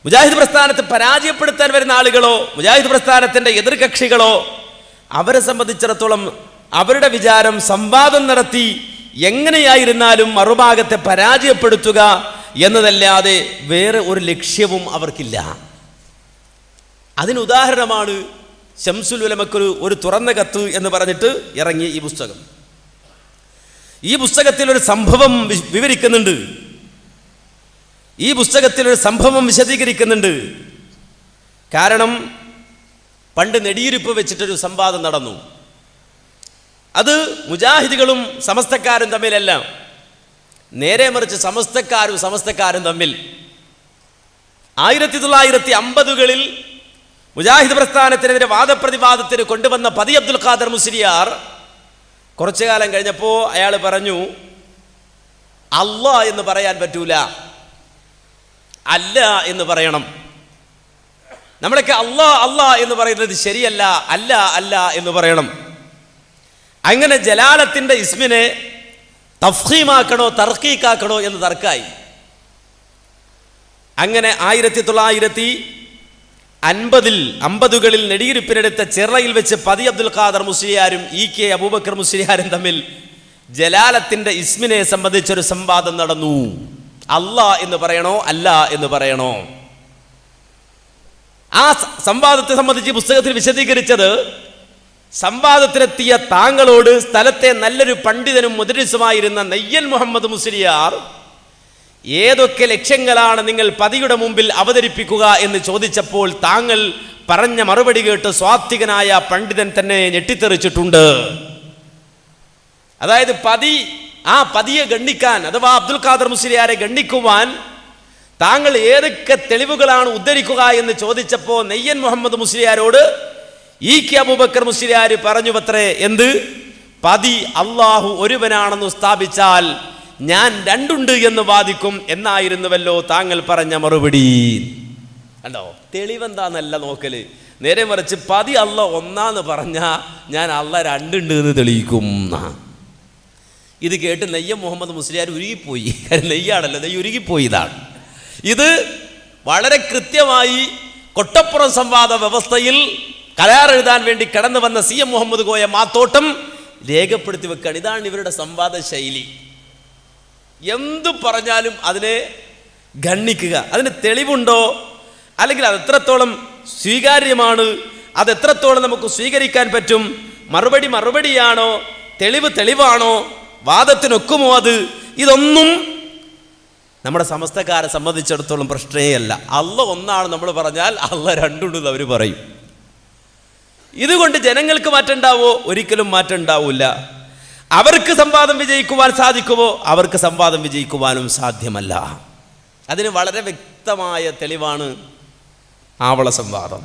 മുജാഹിദ് പ്രസ്ഥാനത്തെ പരാജയപ്പെടുത്താൻ വരുന്ന ആളുകളോ മുജാഹിദ് പ്രസ്ഥാനത്തിൻ്റെ എതിർകക്ഷികളോ അവരെ സംബന്ധിച്ചിടത്തോളം അവരുടെ വിചാരം സംവാദം നടത്തി എങ്ങനെയായിരുന്നാലും മറുഭാഗത്തെ പരാജയപ്പെടുത്തുക എന്നതല്ലാതെ വേറെ ഒരു ലക്ഷ്യവും അവർക്കില്ല. അതിനുദാഹരണമാണ് ശംസുൽ ഉലമക്ക് ഒരു തുറന്ന കത്ത് എന്ന് പറഞ്ഞിട്ട് ഇറങ്ങിയ ഈ പുസ്തകം. ഈ പുസ്തകത്തിൽ ഒരു സംഭവം വിവരിക്കുന്നുണ്ട്, ഈ പുസ്തകത്തിൽ ഒരു സംഭവം വിശദീകരിക്കുന്നുണ്ട്. കാരണം പണ്ട് നെടിയിരുപ്പ് വെച്ചിട്ടൊരു സംവാദം നടന്നു. അത് മുജാഹിദുകളും സമസ്തക്കാരും തമ്മിലല്ല, നേരെ മറിച്ച് സമസ്തക്കാരും തമ്മിൽ 1950കളിൽ മുജാഹിദ് പ്രസ്ഥാനത്തിനെതിരെ വാദപ്രതിവാദത്തിന് കൊണ്ടുവന്ന പതി അബ്ദുൽ ഖാദർ മുസ്ലിയാർ കുറച്ചു കാലം കഴിഞ്ഞപ്പോൾ അയാൾ പറഞ്ഞു, അല്ലാ എന്ന് പറയാൻ പറ്റൂല, അല്ല എന്ന് പറയണം. നമ്മളൊക്കെ അല്ലാ അല്ലാ എന്ന് പറയുന്നത് ശരിയല്ല, അല്ല അല്ല എന്ന് പറയണം. അങ്ങനെ ജലാലത്തിൻ്റെ ഇസ്മിനെ തഫ്ഖീമാക്കണോ തർക്കീക്കാക്കണോ എന്ന് തർക്കായി. അങ്ങനെ 1950കളിൽ നെടിയിരുപ്പിനെടുത്ത ചിറയിൽ വെച്ച് പതി അബ്ദുൽ ഖാദർ മുസ്ലിയാരും EK അബൂബക്കർ മുസ്ലിയാരും തമ്മിൽ ജലാലത്തിൻ്റെ ഇസ്മിനെ സംബന്ധിച്ചൊരു സംവാദം നടന്നു. അല്ലാ എന്ന് പറയണോ അല്ല എന്ന് പറയണോ? ആ സംവാദത്തെ സംബന്ധിച്ച് പുസ്തകത്തിൽ വിശദീകരിച്ചത്, സംവാദത്തിലെത്തിയ താങ്കളോട് സ്ഥലത്തെ നല്ലൊരു പണ്ഡിതനും മുദരിസുമായിരുന്ന നെയ്യൻ മുഹമ്മദ് മുസ്ലിയാർ ഏതൊക്കെ ലക്ഷ്യങ്ങളാണ് നിങ്ങൾ പതിയുടെ മുമ്പിൽ അവതരിപ്പിക്കുക എന്ന് ചോദിച്ചപ്പോൾ താങ്കൾ പറഞ്ഞ മറുപടി കേട്ട് സ്വാത്വികനായ പണ്ഡിതൻ തന്നെ ഞെട്ടിത്തെറിച്ചിട്ടുണ്ട്. അതായത് പതിയെ ഗണ്ണിക്കാൻ അഥവാ അബ്ദുൽ ഖാദർ മുസ്ലിയാരെ ഗണ്ണിക്കുവാൻ താങ്കൾ ഏതൊക്കെ തെളിവുകളാണ് ഉദ്ധരിക്കുക എന്ന് ചോദിച്ചപ്പോൾ നെയ്യൻ മുഹമ്മദ് മുസ്ലിയാരോട് EK അബൂബക്കർ മുസ്ലിയാർ പറഞ്ഞു അത്രേ, എന്ത്? പതി അള്ളാഹു ഒരുവനാണെന്ന് സ്ഥാപിച്ചാൽ ഞാൻ രണ്ടുണ്ട് എന്ന് വാദിക്കും എന്നായിരുന്നുവല്ലോ താങ്കൾ പറഞ്ഞ മറുപടി. കണ്ടോ, തെളിവെന്താന്നല്ല നോക്കല്, നേരെ മറിച്ച് പതി അല്ല ഒന്നാന്ന് പറഞ്ഞാൽ ഞാൻ അല്ല രണ്ടുണ്ട് എന്ന് തെളിയിക്കും. ഇത് കേട്ട് നെയ്യം മുഹമ്മദ് മുസ്ലിയാർ ഉരുകിപ്പോയി. നെയ്യാണല്ലോ, നെയ്യ് ഉരുകിപ്പോയി. ഇതാണ് ഇത് വളരെ കൃത്യമായി കൊട്ടപ്പുറം സംവാദ വ്യവസ്ഥയിൽ കരാർ എഴുതാൻ വേണ്ടി കടന്നു വന്ന CM മുഹമ്മദ് കോയ മാത്തോട്ടം രേഖപ്പെടുത്തി വെക്കുകയാണ്. ഇതാണ് ഇവരുടെ സംവാദ ശൈലി. എന്തു പറഞ്ഞാലും അതിനെ ഗണ്ണിക്കുക, അതിന് തെളിവുണ്ടോ, അല്ലെങ്കിൽ അത് എത്രത്തോളം സ്വീകാര്യമാണ്, അത് എത്രത്തോളം നമുക്ക് സ്വീകരിക്കാൻ പറ്റും, മറുപടിയാണോ, തെളിവാണോ, വാദത്തിനൊക്കുമോ, ഇതൊന്നും നമ്മുടെ സമസ്തക്കാരെ സംബന്ധിച്ചിടത്തോളം പ്രശ്നമേ അല്ല. അല്ല ഒന്നാണ് നമ്മൾ പറഞ്ഞാൽ അല്ല രണ്ടുണ്ടെന്ന് അവർ പറയും. ഇതുകൊണ്ട് ജനങ്ങൾക്ക് മാറ്റം ഉണ്ടാവോ? ഒരിക്കലും മാറ്റം ഉണ്ടാവില്ല. അവർക്ക് സംവാദം വിജയിക്കുവാൻ സാധിക്കുമോ? അവർക്ക് സംവാദം വിജയിക്കുവാനും സാധ്യമല്ല. അതിന് വളരെ വ്യക്തമായ തെളിവാണ് ആവള സംവാദം.